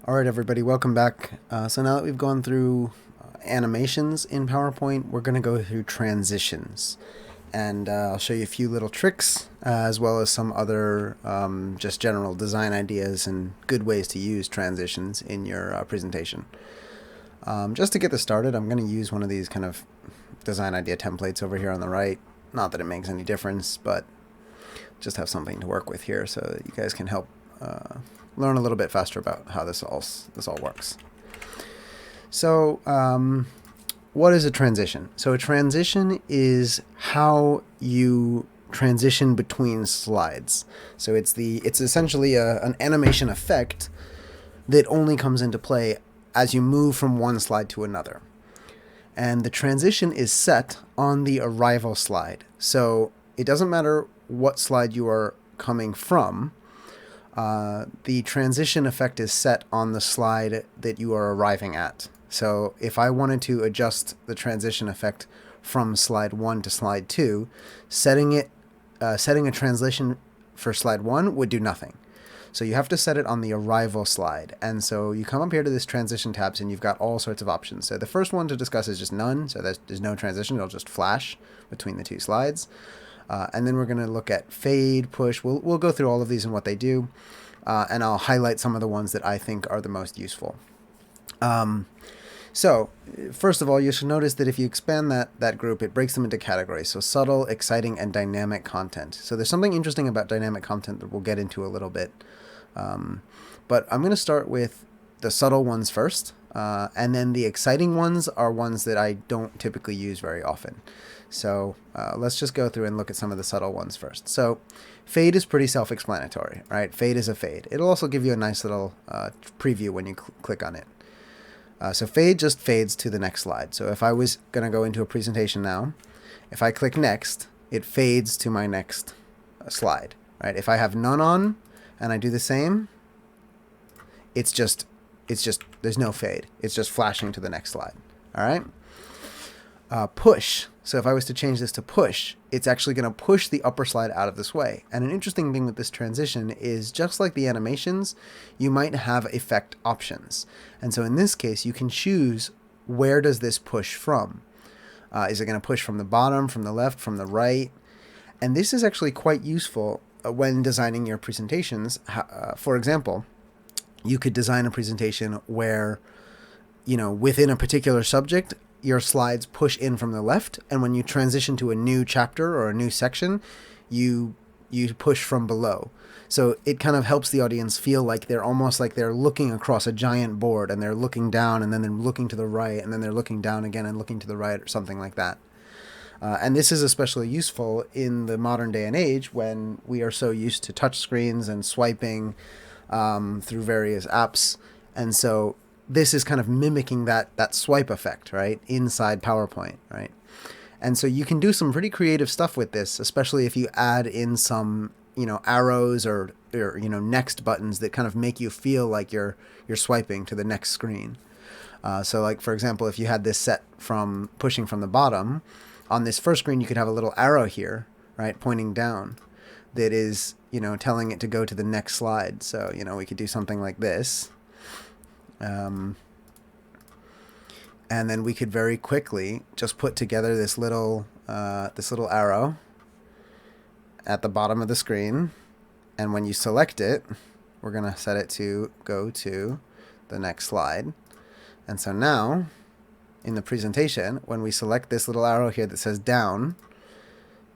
All right, everybody, welcome back. So now that we've gone through animations in PowerPoint, we're going to go through transitions. And I'll show you a few little tricks, as well as some other just general design ideas and good ways to use transitions in your presentation. Just to get this started, I'm going to use one of these kind of design idea templates over here on the right. Not that it makes any difference, but just have something to work with here so that you guys can help learn a little bit faster about how this all works. So what is a transition? So a transition is how you transition between slides. So it's essentially an animation effect that only comes into play as you move from one slide to another. And the transition is set on the arrival slide. So it doesn't matter what slide you are coming from. The transition effect is set on the slide that you are arriving at. So if I wanted to adjust the transition effect from slide 1 to slide 2, setting a transition for slide 1 would do nothing. So you have to set it on the arrival slide. And so you come up here to this transition tabs and you've got all sorts of options. So the first one to discuss is just none. So there's no transition. It'll just flash between the two slides. And then we're going to look at fade, push. We'll go through all of these and what they do. And I'll highlight some of the ones that I think are the most useful. So first of all, you should notice that if you expand that group, it breaks them into categories. So subtle, exciting, and dynamic content. So there's something interesting about dynamic content that we'll get into a little bit. But I'm going to start with the subtle ones first. And then the exciting ones are ones that I don't typically use very often. So let's just go through and look at some of the subtle ones first. So fade is pretty self-explanatory, right? Fade is a fade. It'll also give you a nice little preview when you click on it. So fade just fades to the next slide. So if I was going to go into a presentation now, if I click next, it fades to my next slide, right? If I have none on and I do the same, it's just there's no fade. It's just flashing to the next slide. All right. Push. So if I was to change this to push, it's actually going to push the upper slide out of this way. And an interesting thing with this transition is, just like the animations, you might have effect options. And so in this case, you can choose, where does this push from? Is it going to push from the bottom, from the left, from the right? And this is actually quite useful when designing your presentations. For example, you could design a presentation where, within a particular subject, your slides push in from the left, and when you transition to a new chapter or a new section, you push from below. So it kind of helps the audience feel like they're almost like they're looking across a giant board, and they're looking down, and then they're looking to the right, and then they're looking down again and looking to the right, or something like that. And this is especially useful in the modern day and age when we are so used to touch screens and swiping through various apps. And so this is kind of mimicking that swipe effect, right, inside PowerPoint, right? And so you can do some pretty creative stuff with this, especially if you add in some, arrows or next buttons that kind of make you feel like you're swiping to the next screen. So like, for example, if you had this set from pushing from the bottom, on this first screen, you could have a little arrow here, right, pointing down, that is, telling it to go to the next slide. So, we could do something like this. And then we could very quickly just put together this little arrow at the bottom of the screen. And when you select it, we're going to set it to go to the next slide. And so now, in the presentation, when we select this little arrow here that says down,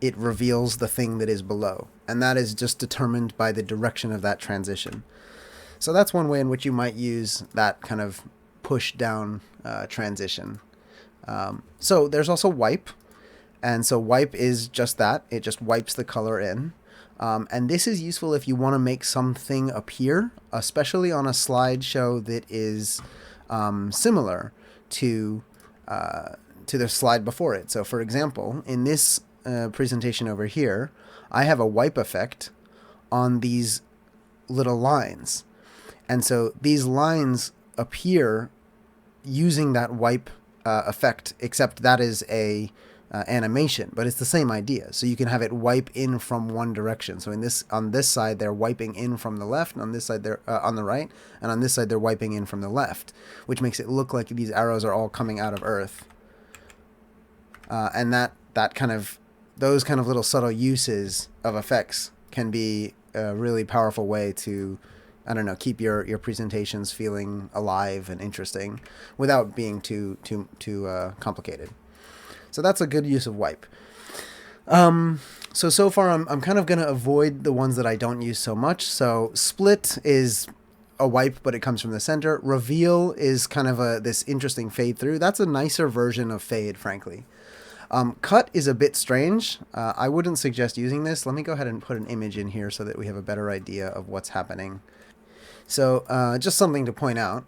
it reveals the thing that is below. And that is just determined by the direction of that transition. So that's one way in which you might use that kind of push down transition. So there's also wipe. And so wipe is just that. It just wipes the color in. And this is useful if you want to make something appear, especially on a slideshow that is similar to the slide before it. So for example, in this presentation over here, I have a wipe effect on these little lines. And so these lines appear using that wipe effect, except that is a animation, but it's the same idea. So you can have it wipe in from one direction. So on this side they're wiping in from the left, and on this side they're on the right, and on this side they're wiping in from the left, which makes it look like these arrows are all coming out of Earth. And those kind of little subtle uses of effects can be a really powerful way to, I don't know, keep your presentations feeling alive and interesting without being too complicated. So that's a good use of wipe. So far I'm kind of going to avoid the ones that I don't use so much. So split is a wipe, but it comes from the center. Reveal is kind of this interesting fade through. That's a nicer version of fade, frankly. Cut is a bit strange. I wouldn't suggest using this. Let me go ahead and put an image in here so that we have a better idea of what's happening. So just something to point out.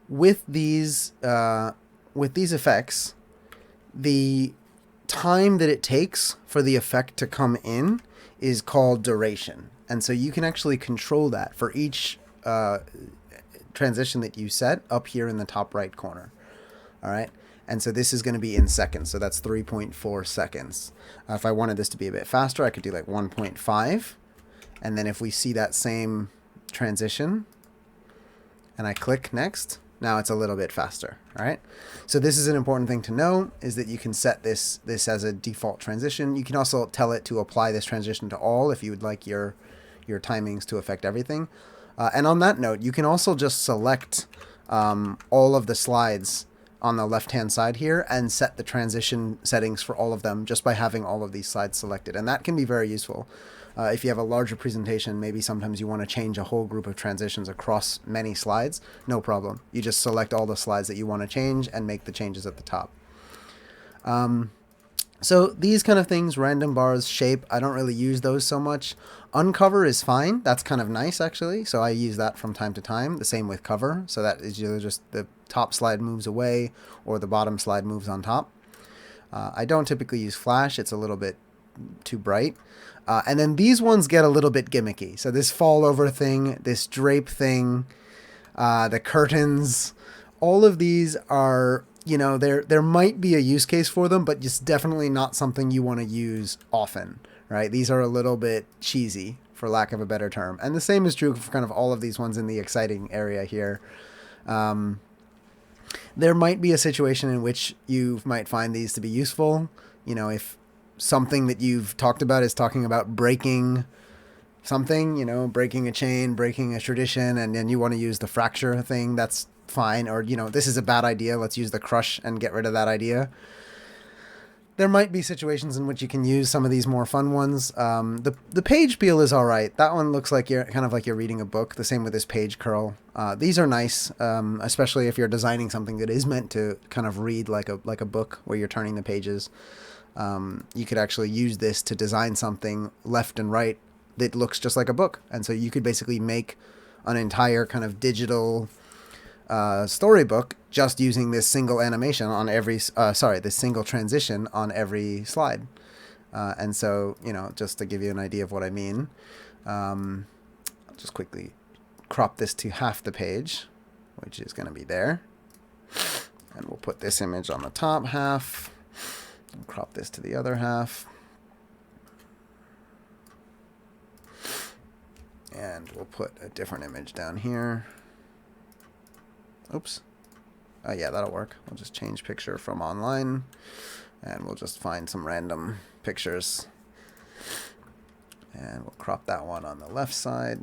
With these effects, the time that it takes for the effect to come in is called duration. And so you can actually control that for each transition that you set up here in the top right corner. All right. And so this is going to be in seconds. So that's 3.4 seconds. If I wanted this to be a bit faster, I could do like 1.5. And then if we see that same transition and I click next, now it's a little bit faster. All right. So this is an important thing to know, is that you can set this as a default transition. You can also tell it to apply this transition to all if you would like your timings to affect everything. And on that note, you can also just select all of the slides on the left-hand side here and set the transition settings for all of them just by having all of these slides selected. And that can be very useful. If you have a larger presentation, maybe sometimes you want to change a whole group of transitions across many slides, no problem. You just select all the slides that you want to change and make the changes at the top. So these kind of things, random bars, shape, I don't really use those so much. Uncover is fine. That's kind of nice, actually. So I use that from time to time. The same with cover. So that is either just the top slide moves away or the bottom slide moves on top. I don't typically use flash. It's a little bit too bright. And then these ones get a little bit gimmicky. So this fall over thing, this drape thing, the curtains, all of these are, you know, there might be a use case for them, but it's definitely not something you want to use often, right? These are a little bit cheesy, for lack of a better term. And the same is true for kind of all of these ones in the exciting area here. There might be a situation in which you might find these to be useful. You know, if something that you've talked about is talking about breaking something, you know, breaking a chain, breaking a tradition, and then you want to use the fracture thing, that's fine. Or, you know, this is a bad idea, let's use the crush and get rid of that idea. There might be situations in which you can use some of these more fun ones. The page peel is all right. That one looks like you're kind of like you're reading a book. The same with this page curl. These are nice, especially if you're designing something that is meant to kind of read like a book where you're turning the pages. You could actually use this to design something left and right that looks just like a book. And so you could basically make an entire kind of digital storybook just using this single animation on every, this single transition on every slide. And so, you know, just to give you an idea of what I mean, I'll just quickly crop this to half the page, which is going to be there. And we'll put this image on the top half and crop this to the other half. And we'll put a different image down here. Oops. Yeah, that'll work. We'll just change picture from online, and we'll just find some random pictures. And we'll crop that one on the left side.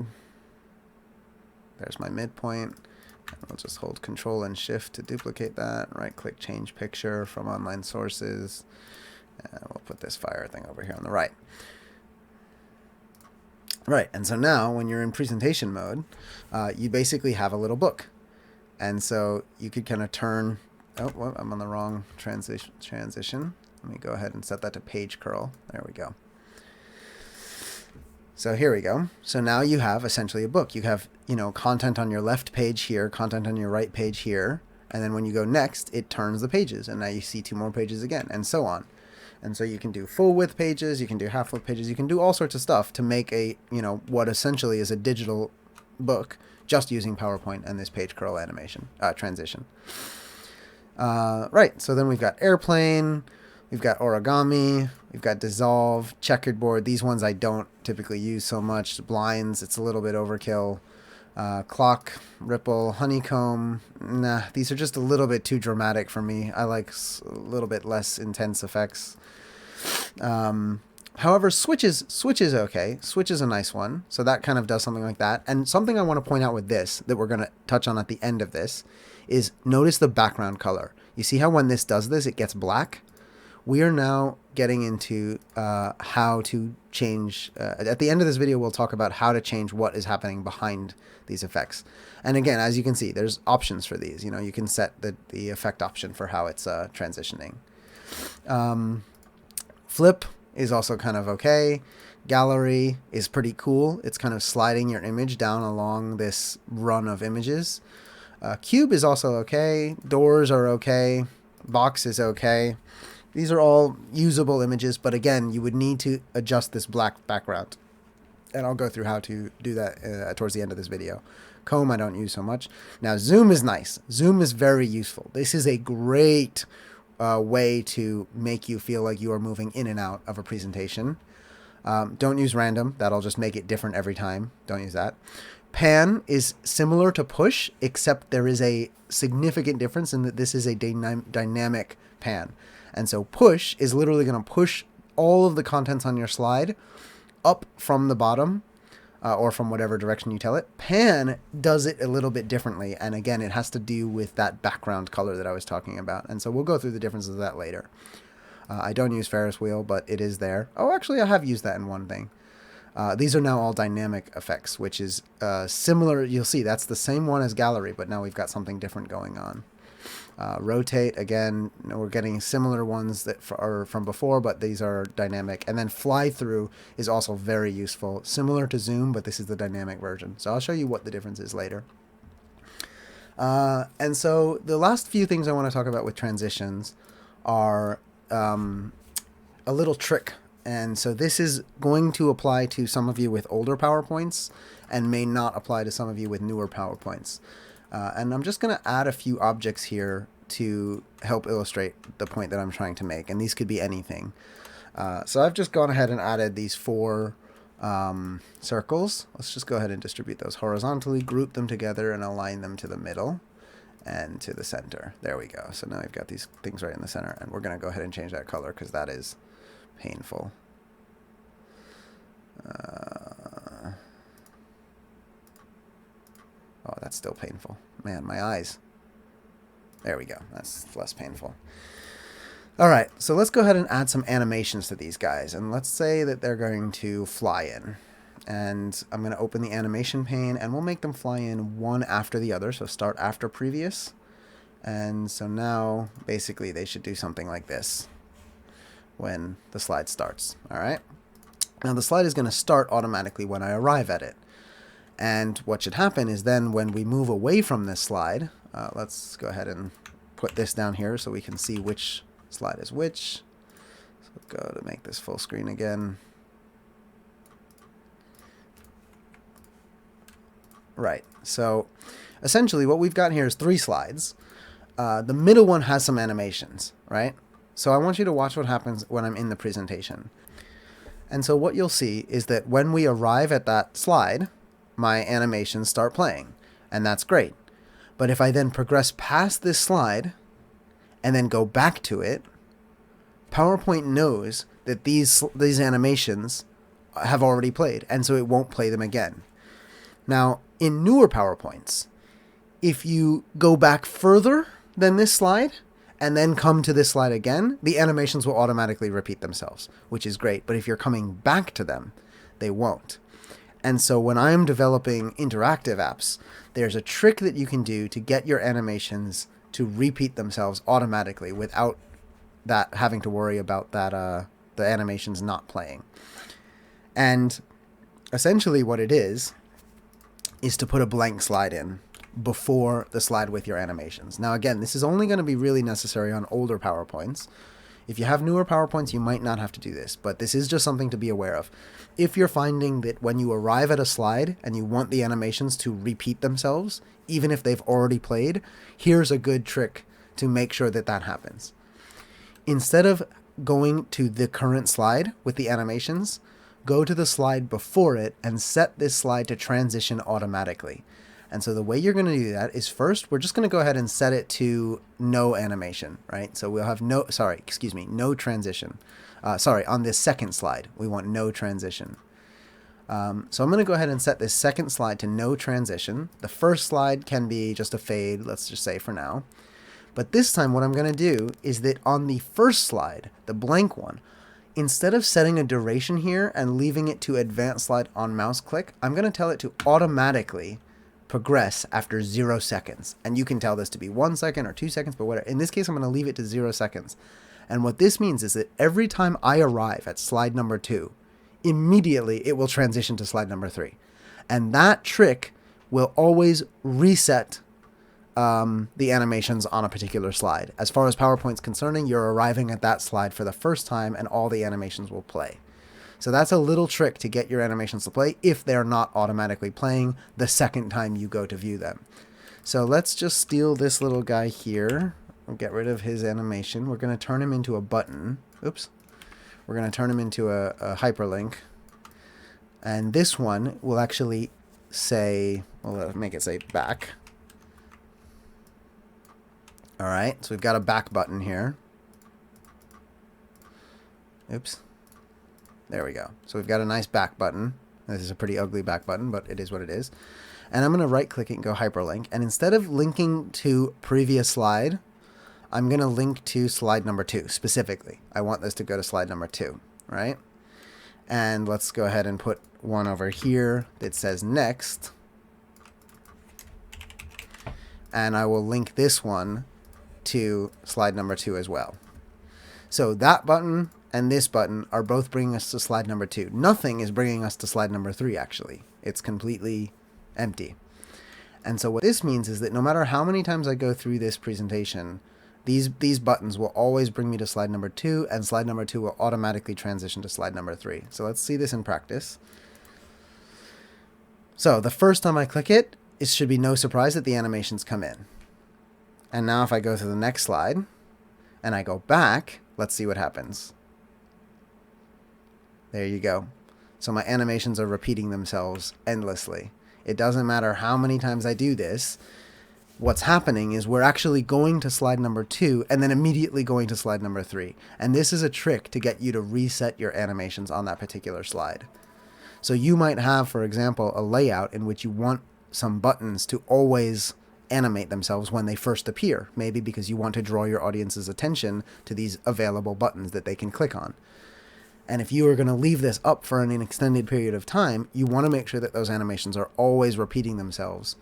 There's my midpoint. And we'll just hold Control and Shift to duplicate that. Right-click, change picture from online sources. And we'll put this fire thing over here on the right. Right, and so now when you're in presentation mode, you basically have a little book. And so you could kind of turn, oh, well, I'm on the wrong transition. Let me go ahead and set that to page curl. There we go. So here we go. So now you have essentially a book. You have, you know, content on your left page here, content on your right page here. And then when you go next, it turns the pages. And now you see 2 more pages again, and so on. And so you can do full width pages, you can do half width pages, you can do all sorts of stuff to make a, you know, what essentially is a digital book just using PowerPoint and this page curl animation, transition. Right, so then we've got airplane, we've got origami, we've got dissolve, checkered board. These ones I don't typically use so much. Blinds, it's a little bit overkill. Clock, ripple, honeycomb. Nah, these are just a little bit too dramatic for me. I like a little bit less intense effects. However, switch is okay. Switch is a nice one. So that kind of does something like that. And something I want to point out with this that we're going to touch on at the end of this is notice the background color. You see how when this does this, it gets black? We are now getting into how to change. At the end of this video, we'll talk about how to change what is happening behind these effects. And again, as you can see, there's options for these. You know, you can set the effect option for how it's transitioning. Flip is also kind of okay. Gallery is pretty cool. It's kind of sliding your image down along this run of images. Cube is also okay. Doors are okay. Box is okay. These are all usable images, but again, you would need to adjust this black background. And I'll go through how to do that towards the end of this video. Comb I don't use so much. Now zoom is nice. Zoom is very useful. This is a great way to make you feel like you are moving in and out of a presentation. Don't use random. That'll just make it different every time. Don't use that. Pan is similar to push, except there is a significant difference in that this is a dynamic pan. And so push is literally going to push all of the contents on your slide up from the bottom or from whatever direction you tell it. Pan does it a little bit differently. And again, it has to do with that background color that I was talking about. And so we'll go through the differences of that later. I don't use Ferris wheel, but it is there. Oh, actually, I have used that in one thing. These are now all dynamic effects, which is similar. You'll see that's the same one as gallery, but now we've got something different going on. Rotate, again, we're getting similar ones that are from before, but these are dynamic. And then fly through is also very useful, similar to zoom, but this is the dynamic version. So I'll show you what the difference is later. And so the last few things I want to talk about with transitions are a little trick. And so this is going to apply to some of you with older PowerPoints and may not apply to some of you with newer PowerPoints. And I'm just going to add a few objects here to help illustrate the point that I'm trying to make. And these could be anything. So I've just gone ahead and added these 4 circles. Let's just go ahead and distribute those horizontally, group them together, and align them to the middle and to the center. There we go. So now we've got these things right in the center. And we're going to go ahead and change that color because that is painful. Oh, that's still painful. Man, my eyes. There we go. That's less painful. All right, so let's go ahead and add some animations to these guys. And let's say that they're going to fly in. And I'm going to open the animation pane, and we'll make them fly in one after the other. So start after previous. And so now, basically, they should do something like this when the slide starts. All right. Now, the slide is going to start automatically when I arrive at it. And what should happen is then when we move away from this slide, let's go ahead and put this down here so we can see which slide is which. So go to make this full screen again. Right. So essentially what we've got here is 3 slides. The middle one has some animations, right? So I want you to watch what happens when I'm in the presentation. And so what you'll see is that when we arrive at that slide, my animations start playing, and that's great. But if I then progress past this slide and then go back to it, PowerPoint knows that these animations have already played, and so it won't play them again. Now, in newer PowerPoints, if you go back further than this slide and then come to this slide again, the animations will automatically repeat themselves, which is great. But if you're coming back to them, they won't. And so when I'm developing interactive apps, there's a trick that you can do to get your animations to repeat themselves automatically without that having to worry about that the animations not playing. And essentially what it is to put a blank slide in before the slide with your animations. Now again, this is only going to be really necessary on older PowerPoints. If you have newer PowerPoints, you might not have to do this, but this is just something to be aware of. If you're finding that when you arrive at a slide and you want the animations to repeat themselves, even if they've already played, here's a good trick to make sure that that happens. Instead of going to the current slide with the animations, go to the slide before it and set this slide to transition automatically. And so the way you're going to do that is first, we're just going to go ahead and set it to no animation, right? So we'll have no transition. On this second slide, we want no transition. So I'm going to go ahead and set this second slide to no transition. The first slide can be just a fade, let's just say for now. But this time what I'm going to do is that on the first slide, the blank one, instead of setting a duration here and leaving it to advanced slide on mouse click, I'm going to tell it to automatically progress after 0 seconds. And you can tell this to be 1 second or 2 seconds, but whatever. In this case, I'm going to leave it to 0 seconds. And what this means is that every time I arrive at slide number 2, immediately it will transition to slide number 3. And that trick will always reset the animations on a particular slide. As far as PowerPoint's concerning, you're arriving at that slide for the first time and all the animations will play. So that's a little trick to get your animations to play if they're not automatically playing the second time you go to view them. So let's just steal this little guy here. We'll get rid of his animation. We're going to turn him into a button. Oops. We're going to turn him into a hyperlink. And this one will actually say, well, make it say back. All right, so we've got a back button here. Oops. There we go. So we've got a nice back button. This is a pretty ugly back button, but it is what it is. And I'm going to right click it and go hyperlink. And instead of linking to previous slide, I'm going to link to slide number 2 specifically. I want this to go to slide number 2, right? And let's go ahead and put one over here that says next. And I will link this one to slide number 2 as well. So that button and this button are both bringing us to slide number 2. Nothing is bringing us to slide number 3, actually. It's completely empty. And so what this means is that no matter how many times I go through this presentation, these buttons will always bring me to slide number 2, and slide number 2 will automatically transition to slide number 3. So let's see this in practice. So the first time I click it, it should be no surprise that the animations come in. And now if I go to the next slide, and I go back, let's see what happens. There you go. So my animations are repeating themselves endlessly. It doesn't matter how many times I do this. What's happening is we're actually going to slide number 2 and then immediately going to slide number 3. And this is a trick to get you to reset your animations on that particular slide. So you might have, for example, a layout in which you want some buttons to always animate themselves when they first appear. Maybe because you want to draw your audience's attention to these available buttons that they can click on. And if you are going to leave this up for an extended period of time, you want to make sure that those animations are always repeating themselves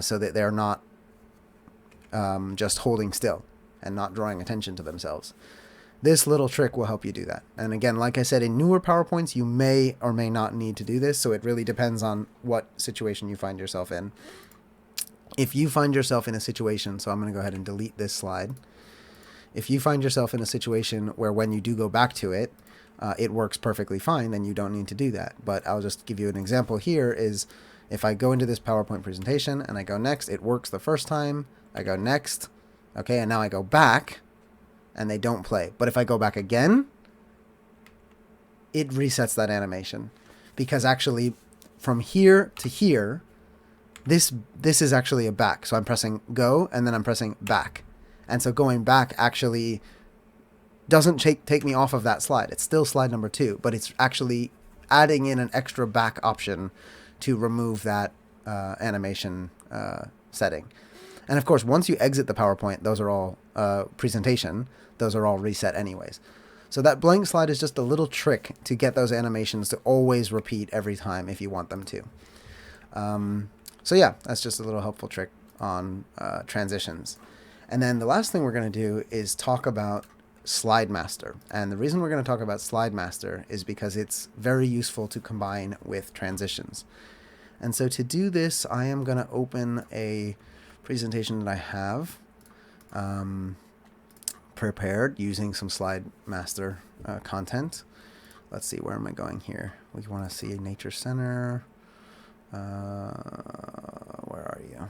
so that they're not just holding still and not drawing attention to themselves. This little trick will help you do that. And again, like I said, in newer PowerPoints, you may or may not need to do this, so it really depends on what situation you find yourself in. If you find yourself in a situation, so I'm going to go ahead and delete this slide. If you find yourself in a situation where when you do go back to it, it works perfectly fine, then you don't need to do that. But I'll just give you an example here is if I go into this PowerPoint presentation and I go next, it works the first time. I go next. Okay, and now I go back and they don't play. But if I go back again, it resets that animation. Because actually from here to here, this is actually a back. So I'm pressing go and then I'm pressing back. And so going back actually doesn't take me off of that slide. It's still slide number 2, but it's actually adding in an extra back option to remove that animation setting. And of course, once you exit the PowerPoint, those are all presentation, those are all reset anyways. So that blank slide is just a little trick to get those animations to always repeat every time if you want them to. So yeah, that's just a little helpful trick on transitions. And then the last thing we're going to do is talk about Slide Master. And the reason we're going to talk about Slide Master is because it's very useful to combine with transitions. And so to do this, I am going to open a presentation that I have prepared using some Slide Master content. Let's see, where am I going here? We want to see a nature center. Where are you?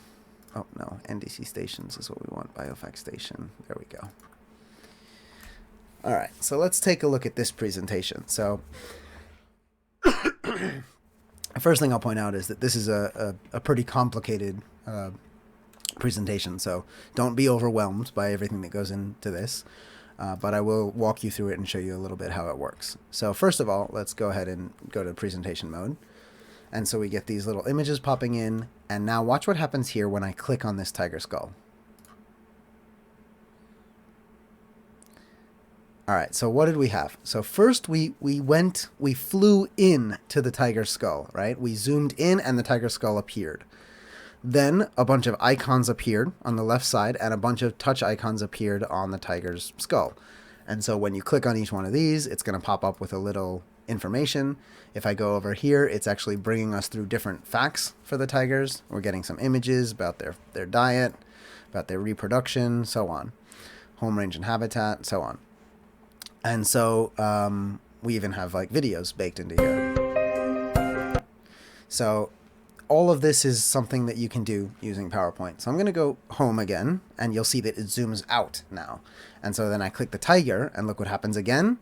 Oh, no, NDC stations is what we want. Biofax station. There we go. All right, so let's take a look at this presentation. So the first thing I'll point out is that this is a pretty complicated presentation, so don't be overwhelmed by everything that goes into this, but I will walk you through it and show you a little bit how it works. So first of all, let's go ahead and go to presentation mode. And so we get these little images popping in, and now watch what happens here when I click on this tiger skull. All right, so what did we have? So first we flew in to the tiger skull, right? We zoomed in and the tiger skull appeared. Then a bunch of icons appeared on the left side and a bunch of touch icons appeared on the tiger's skull. And so when you click on each one of these, it's going to pop up with a little information. If I go over here, it's actually bringing us through different facts for the tigers. We're getting some images about their diet, about their reproduction, so on. Home range and habitat, so on. And so we even have like videos baked into here. So all of this is something that you can do using PowerPoint. So I'm going to go home again, and you'll see that it zooms out now. And so then I click the tiger, and look what happens again.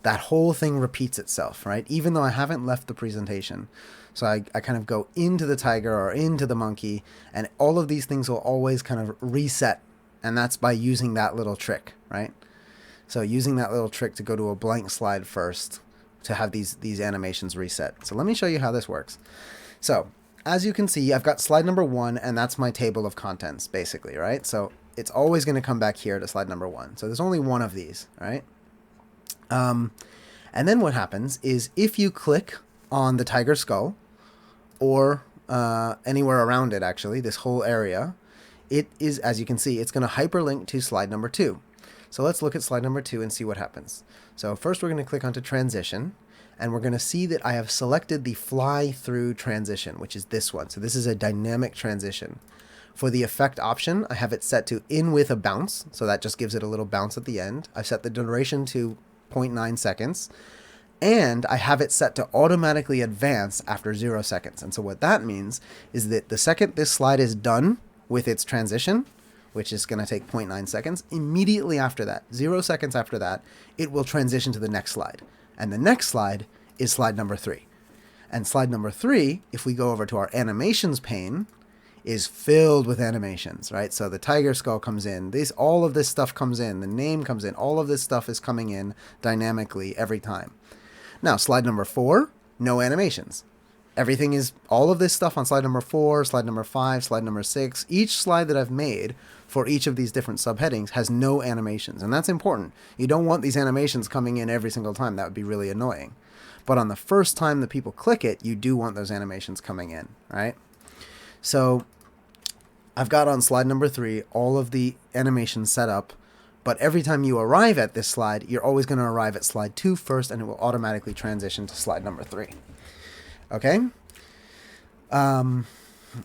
That whole thing repeats itself, right? Even though I haven't left the presentation. So I kind of go into the tiger or into the monkey, and all of these things will always kind of reset. And that's by using that little trick, right? So using that little trick to go to a blank slide first to have these animations reset. So let me show you how this works. So as you can see, I've got slide number 1, and that's my table of contents, basically, right? So it's always going to come back here to slide number 1. So there's only one of these, right? And then what happens is if you click on the tiger skull or anywhere around it, actually, this whole area, it is, as you can see, it's going to hyperlink to slide number 2. So let's look at slide number 2 and see what happens. So first we're going to click onto transition, and we're going to see that I have selected the fly through transition, which is this one. So this is a dynamic transition. For the effect option, I have it set to in with a bounce. So that just gives it a little bounce at the end. I've set the duration to 0.9 seconds. And I have it set to automatically advance after 0 seconds. And so what that means is that the second this slide is done with its transition, which is going to take 0.9 seconds, immediately after that, 0 seconds after that, it will transition to the next slide. And the next slide is slide number 3. And slide number 3, if we go over to our animations pane, is filled with animations, right? So the tiger skull comes in, all of this stuff comes in, the name comes in, all of this stuff is coming in dynamically every time. Now, slide number 4, no animations. Everything is, all of this stuff on slide number 4, slide number 5, slide number 6, each slide that I've made for each of these different subheadings has no animations. And that's important. You don't want these animations coming in every single time. That would be really annoying. But on the first time that people click it, you do want those animations coming in, right? So I've got on slide number 3 all of the animations set up. But every time you arrive at this slide, you're always going to arrive at slide 2 first, and it will automatically transition to slide number 3. Okay?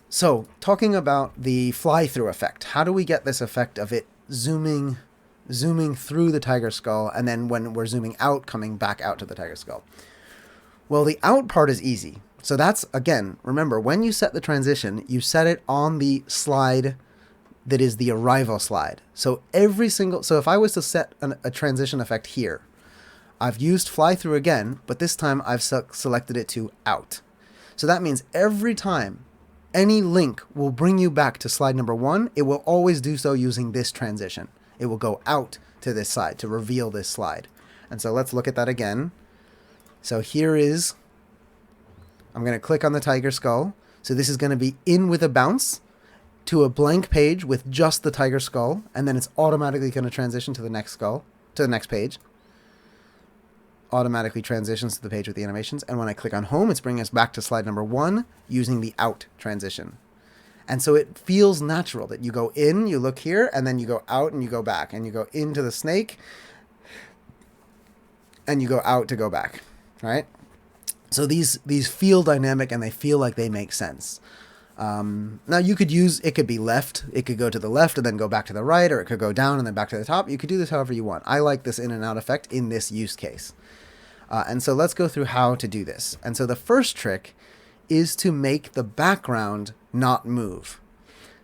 So talking about the fly-through effect, how do we get this effect of it zooming through the tiger skull, and then when we're zooming out, coming back out to the tiger skull? Well, the out part is easy. So that's, again, remember, when you set the transition, you set it on the slide that is the arrival slide. So if I was to set a transition effect here, I've used fly through again, but this time I've selected it to out. So that means every time any link will bring you back to slide number 1, it will always do so using this transition. It will go out to this side to reveal this slide. And so let's look at that again. So here is, I'm going to click on the tiger skull. So this is going to be in with a bounce to a blank page with just the tiger skull, and then it's automatically going to transition to the next skull, to the next page. Automatically transitions to the page with the animations, and when I click on home, it's bringing us back to slide number 1 using the out transition. And so it feels natural that you go in, you look here, and then you go out and you go back, and you go into the snake, and you go out to go back, right? So these feel dynamic, and they feel like they make sense. Now you could it could be left, it could go to the left and then go back to the right, or it could go down and then back to the top. You could do this however you want. I like this in and out effect in this use case. And so let's go through how to do this. And so the first trick is to make the background not move.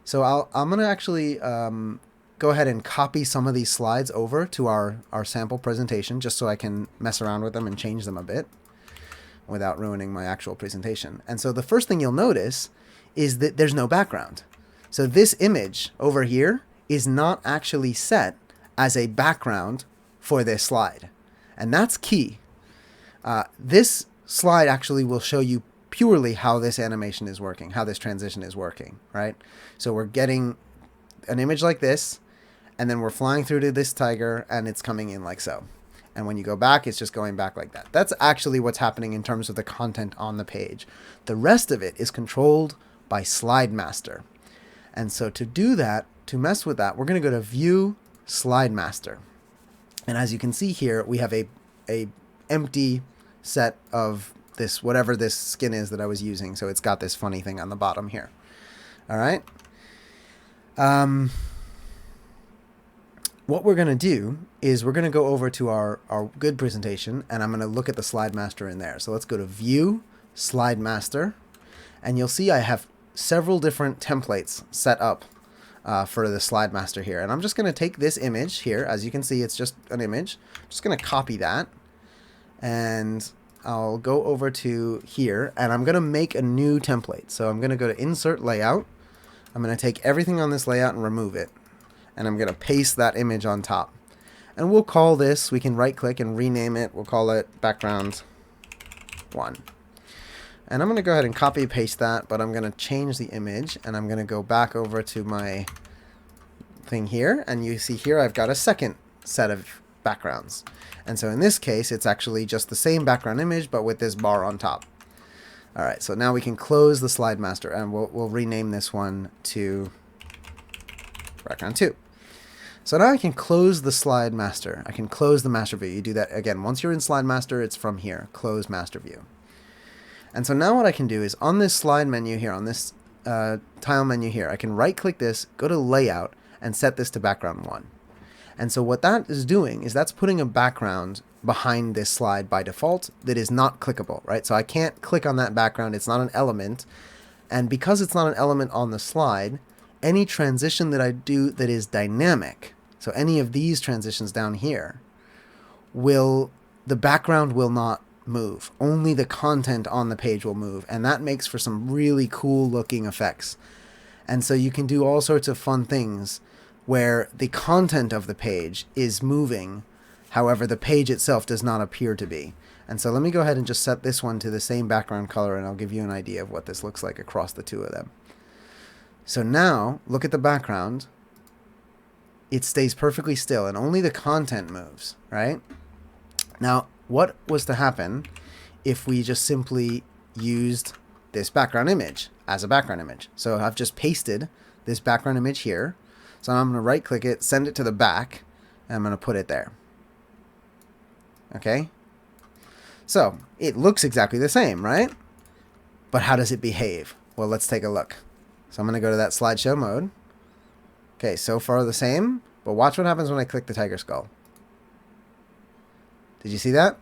So I'm going to actually go ahead and copy some of these slides over to our sample presentation just so I can mess around with them and change them a bit without ruining my actual presentation. And so the first thing you'll notice is that there's no background. So this image over here is not actually set as a background for this slide. And that's key. This slide actually will show you purely how this animation is working, how this transition is working, right? So we're getting an image like this, and then we're flying through to this tiger, and it's coming in like so. And when you go back, it's just going back like that. That's actually what's happening in terms of the content on the page. The rest of it is controlled by Slide Master. And so to do that, to mess with that, we're going to go to View, Slide Master. And as you can see here, we have a empty set of this, whatever this skin is that I was using. So it's got this funny thing on the bottom here. All right. What we're going to do is we're going to go over to our good presentation, and I'm going to look at the Slide Master in there. So let's go to View, Slide Master, and you'll see I have several different templates set up for the Slide Master here. And I'm just going to take this image here. As you can see, it's just an image. I'm just going to copy that, and I'll go over to here, and I'm going to make a new template. So I'm going to go to Insert Layout. I'm going to take everything on this layout and remove it. And I'm going to paste that image on top. And we'll call this, we can right click and rename it. We'll call it background 1. And I'm going to go ahead and copy paste that, but I'm going to change the image, and I'm going to go back over to my thing here. And you see here I've got a second set of backgrounds. And so in this case, it's actually just the same background image, but with this bar on top. All right, so now we can close the Slide Master, and we'll rename this one to background 2. So now I can close the Slide Master. I can close the master view. You do that again. Once you're in Slide Master, it's from here, close master view. And so now what I can do is on this slide menu here, on this tile menu here, I can right click this, go to layout, and set this to background 1. And so what that is doing is that's putting a background behind this slide by default that is not clickable, right? So I can't click on that background. It's not an element. And because it's not an element on the slide, any transition that I do that is dynamic, so any of these transitions down here, the background will not move. Only the content on the page will move. And that makes for some really cool looking effects. And so you can do all sorts of fun things where the content of the page is moving, however the page itself does not appear to be. And so let me go ahead and just set this one to the same background color, and I'll give you an idea of what this looks like across the two of them. So now, look at the background. It stays perfectly still, and only the content moves, right? Now, what was to happen if we just simply used this background image as a background image? So I've just pasted this background image here. So I'm going to right click it, send it to the back, and I'm going to put it there. Okay? So it looks exactly the same, right? But how does it behave? Well, let's take a look. So I'm going to go to that slideshow mode. Okay, so far the same, but watch what happens when I click the tiger skull. Did you see that?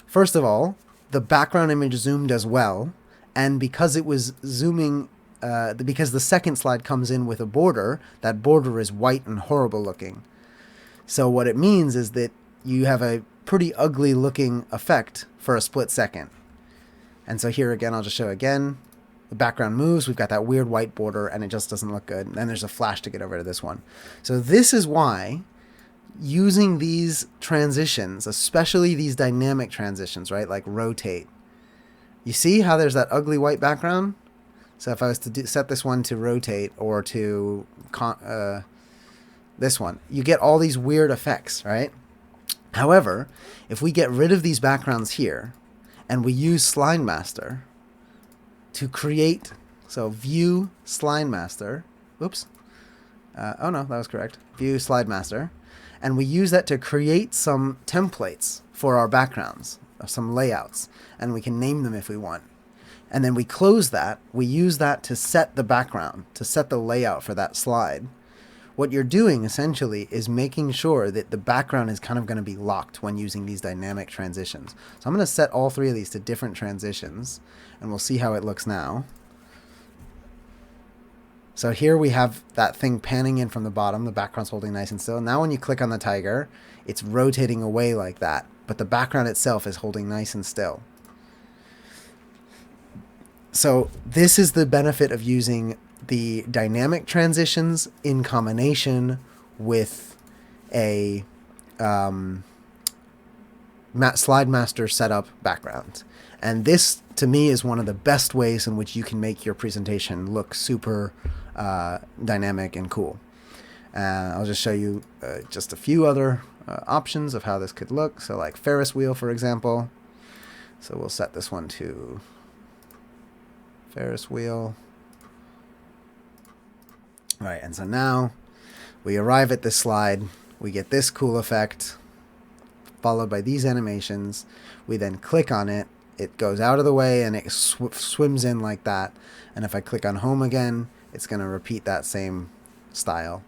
First of all, the background image zoomed as well, and because it was zooming, because the second slide comes in with a border, that border is white and horrible looking. So what it means is that you have a pretty ugly looking effect for a split second. And so here again, I'll just show again. The background moves, we've got that weird white border, and it just doesn't look good. And then there's a flash to get over to this one. So this is why using these transitions, especially these dynamic transitions, right, like rotate, you see how there's that ugly white background? So if I was to set this one to rotate or to this one, you get all these weird effects, right? However, if we get rid of these backgrounds here and we use Slide Master to create, so View Slide Master, oops, oh no, that was correct, View Slide Master, and we use that to create some templates for our backgrounds, some layouts, and we can name them if we want. And then we close that, we use that to set the background, to set the layout for that slide. What you're doing essentially is making sure that the background is kind of going to be locked when using these dynamic transitions. So I'm going to set all three of these to different transitions, and we'll see how it looks now. So here we have that thing panning in from the bottom. The background's holding nice and still. Now when you click on the tiger, it's rotating away like that, but the background itself is holding nice and still. So this is the benefit of using the dynamic transitions in combination with a slide master setup background. And this, to me, is one of the best ways in which you can make your presentation look super dynamic and cool. I'll just show you just a few other options of how this could look. So like Ferris wheel, for example. So we'll set this one to Ferris wheel. All right, and so now we arrive at this slide. We get this cool effect, followed by these animations. We then click on it. It goes out of the way and it swims in like that. And if I click on home again, it's going to repeat that same style,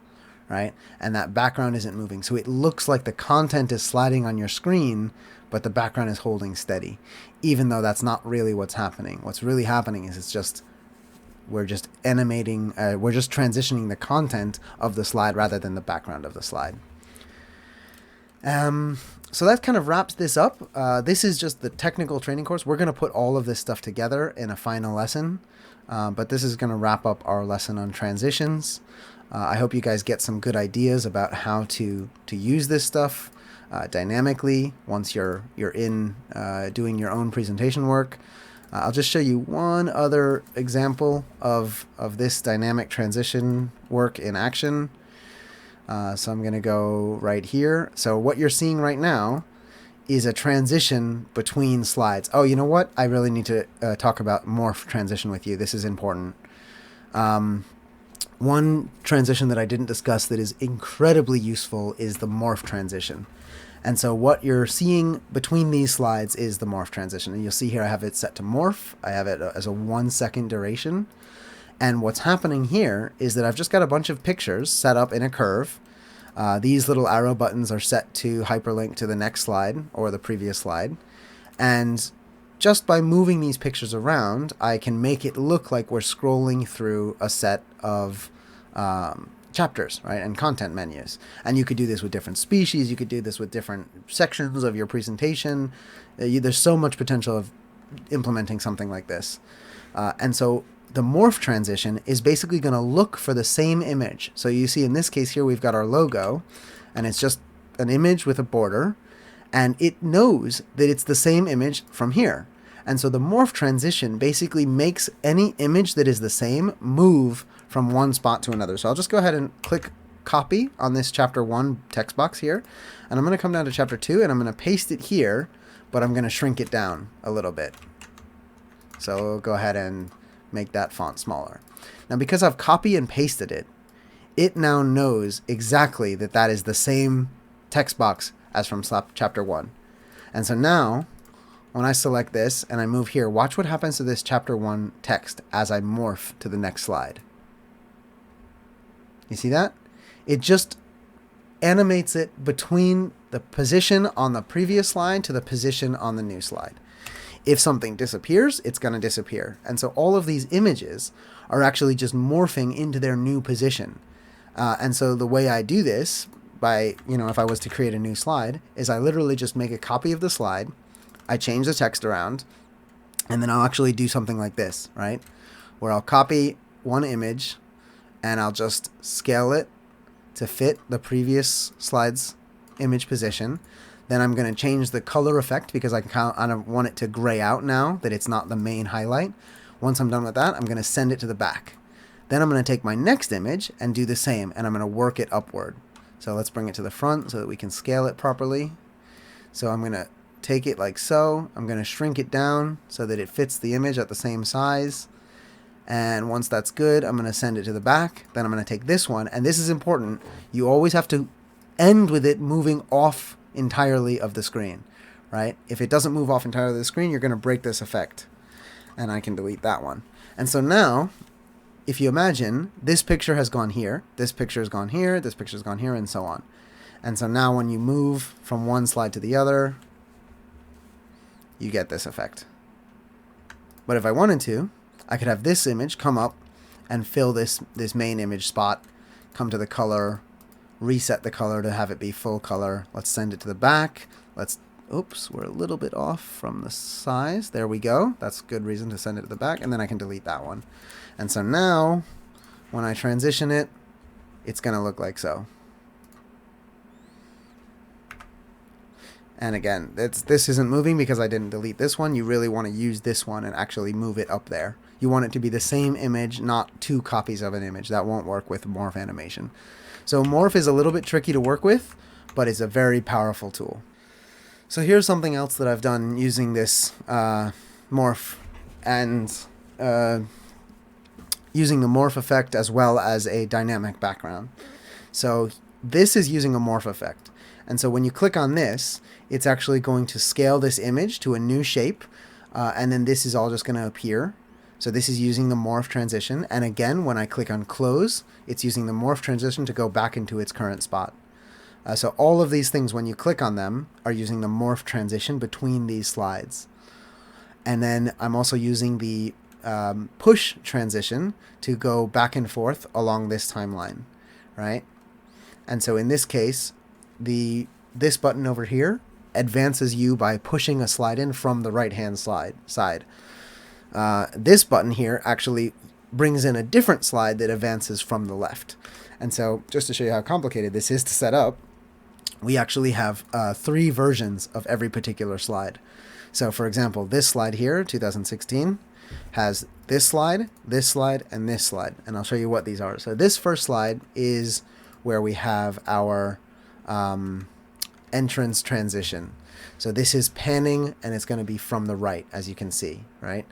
right? And that background isn't moving. So it looks like the content is sliding on your screen, but the background is holding steady, even though that's not really what's happening. What's really happening is we're just animating, we're just transitioning the content of the slide rather than the background of the slide. So that kind of wraps this up. This is just the technical training course. We're going to put all of this stuff together in a final lesson, but this is going to wrap up our lesson on transitions. I hope you guys get some good ideas about how to use this stuff dynamically once you're in doing your own presentation work. I'll just show you one other example of this dynamic transition work in action. So I'm going to go right here. So what you're seeing right now is a transition between slides. Oh, you know what? I really need to talk about morph transition with you. This is important. One transition that I didn't discuss that is incredibly useful is the morph transition. And so what you're seeing between these slides is the morph transition. And you'll see here I have it set to morph. I have it as a 1 second duration. And what's happening here is that I've just got a bunch of pictures set up in a curve. These little arrow buttons are set to hyperlink to the next slide or the previous slide. And just by moving these pictures around, I can make it look like we're scrolling through a set of chapters, right, and content menus. And you could do this with different species. You could do this with different sections of your presentation. There's so much potential of implementing something like this. And so the morph transition is basically going to look for the same image. So you see in this case here we've got our logo, and it's just an image with a border, and it knows that it's the same image from here. And so the morph transition basically makes any image that is the same move from one spot to another. So I'll just go ahead and click copy on this chapter 1 text box here, and I'm going to come down to chapter 2 and I'm going to paste it here, but I'm going to shrink it down a little bit. So we'll go ahead and make that font smaller. Now because I've copy and pasted it, it now knows exactly that that is the same text box as from chapter 1. And so now when I select this and I move here, watch what happens to this chapter 1 text as I morph to the next slide. You see that? It just animates it between the position on the previous slide to the position on the new slide. If something disappears, it's going to disappear. And so all of these images are actually just morphing into their new position. And so the way I do this by, if I was to create a new slide, is I literally just make a copy of the slide, I change the text around, and then I'll actually do something like this, right? Where I'll copy one image and I'll just scale it to fit the previous slide's image position. Then I'm going to change the color effect because I want it to gray out now that it's not the main highlight. Once I'm done with that, I'm going to send it to the back. Then I'm going to take my next image and do the same, and I'm going to work it upward. So let's bring it to the front so that we can scale it properly. So I'm going to take it like so. I'm going to shrink it down so that it fits the image at the same size. And once that's good, I'm going to send it to the back. Then I'm going to take this one, and this is important. You always have to end with it moving off entirely of the screen, right? If it doesn't move off entirely of the screen, you're going to break this effect. And I can delete that one. And so now, if you imagine, this picture has gone here, this picture has gone here, this picture has gone here, and so on. And so now when you move from one slide to the other, you get this effect. But if I wanted to, I could have this image come up and fill this main image spot. Come to the color, reset the color to have it be full color. Let's send it to the back. Oops, we're a little bit off from the size. There we go. That's a good reason to send it to the back, and then I can delete that one. And so now, when I transition it, it's going to look like so. And again, this isn't moving because I didn't delete this one. You really want to use this one and actually move it up there. You want it to be the same image, not two copies of an image. That won't work with morph animation. So morph is a little bit tricky to work with, but it's a very powerful tool. So here's something else that I've done using this morph and using the morph effect as well as a dynamic background. So this is using a morph effect. And so when you click on this, it's actually going to scale this image to a new shape. And then this is all just going to appear. So this is using the morph transition. And again, when I click on close, it's using the morph transition to go back into its current spot. So all of these things, when you click on them, are using the morph transition between these slides. And then I'm also using the push transition to go back and forth along this timeline, right? And so in this case, this button over here advances you by pushing a slide in from the right-hand side. This button here actually brings in a different slide that advances from the left. And so just to show you how complicated this is to set up, we actually have 3 versions of every particular slide. So for example, this slide here, 2016, has this slide, and this slide. And I'll show you what these are. So this first slide is where we have our entrance transition. So this is panning, and it's going to be from the right, as you can see, right?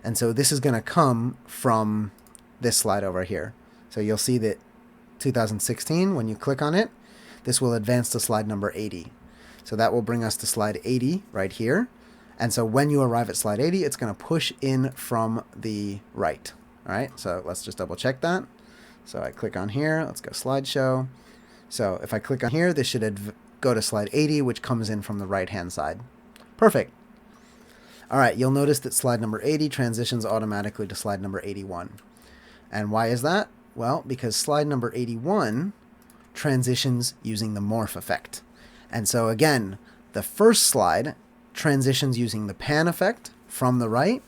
And so this is going to come from this slide over here. So you'll see that 2016, when you click on it, this will advance to slide number 80. So that will bring us to slide 80 right here. And so when you arrive at slide 80, it's going to push in from the right. All right, so let's just double check that. So I click on here. Let's go slideshow. So if I click on here, this should go to slide 80, which comes in from the right-hand side. Perfect. All right, you'll notice that slide number 80 transitions automatically to slide number 81. And why is that? Well, because slide number 81 transitions using the morph effect. And so again, the first slide transitions using the pan effect from the right,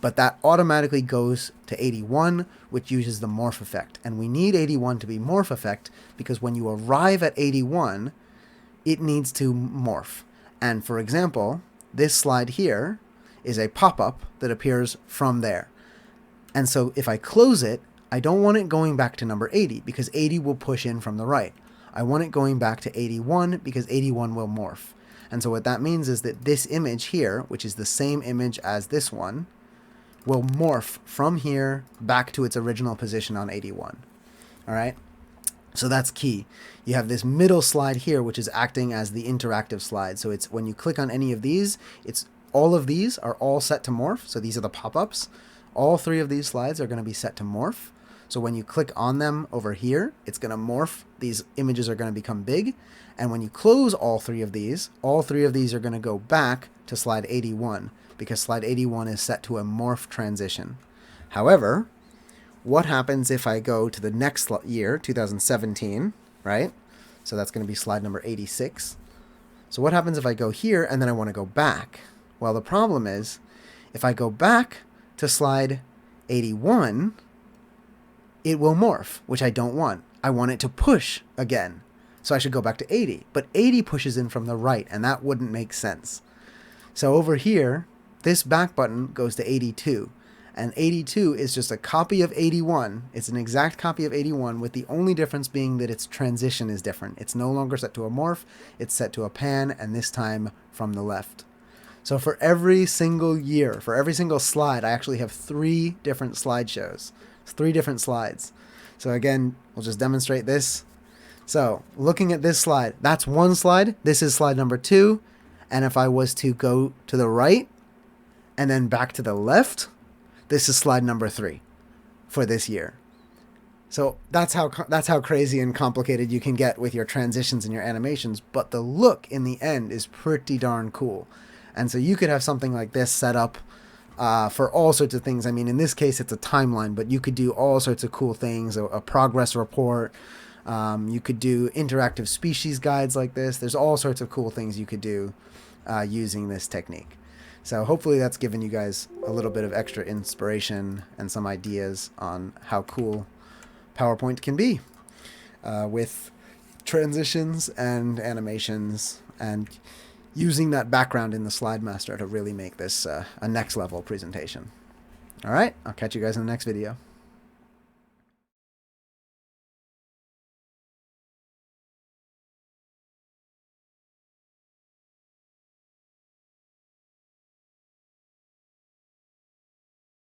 but that automatically goes to 81, which uses the morph effect. And we need 81 to be morph effect because when you arrive at 81, it needs to morph. And for example, this slide here is a pop-up that appears from there. And so if I close it, I don't want it going back to number 80 because 80 will push in from the right. I want it going back to 81 because 81 will morph. And so what that means is that this image here, which is the same image as this one, will morph from here back to its original position on 81. All right? So that's key. You have this middle slide here, which is acting as the interactive slide. So it's when you click on any of these, all of these are all set to morph. So these are the pop-ups. All 3 of these slides are going to be set to morph. So when you click on them over here, it's going to morph. These images are going to become big. And when you close all 3 of these are going to go back to slide 81 because slide 81 is set to a morph transition. However, what happens if I go to the next year, 2017, right? So that's going to be slide number 86. So what happens if I go here and then I want to go back? Well, the problem is if I go back to slide 81, it will morph, which I don't want. I want it to push again. So I should go back to 80. But 80 pushes in from the right, and that wouldn't make sense. So over here, this back button goes to 82. And 82 is just a copy of 81. It's an exact copy of 81, with the only difference being that its transition is different. It's no longer set to a morph. It's set to a pan, and this time from the left. So for every single year, for every single slide, I actually have 3 different slideshows. 3 different slides. So again, we'll just demonstrate this. So looking at this slide, that's one slide. This is slide number 2. And if I was to go to the right and then back to the left, this is slide number 3 for this year. So that's how crazy and complicated you can get with your transitions and your animations. But the look in the end is pretty darn cool. And so you could have something like this set up for all sorts of things. I mean, in this case, it's a timeline, but you could do all sorts of cool things, a progress report. You could do interactive species guides like this. There's all sorts of cool things you could do using this technique. So hopefully that's given you guys a little bit of extra inspiration and some ideas on how cool PowerPoint can be with transitions and animations, and using that background in the slide master to really make this a next level presentation. All right, I'll catch you guys in the next video.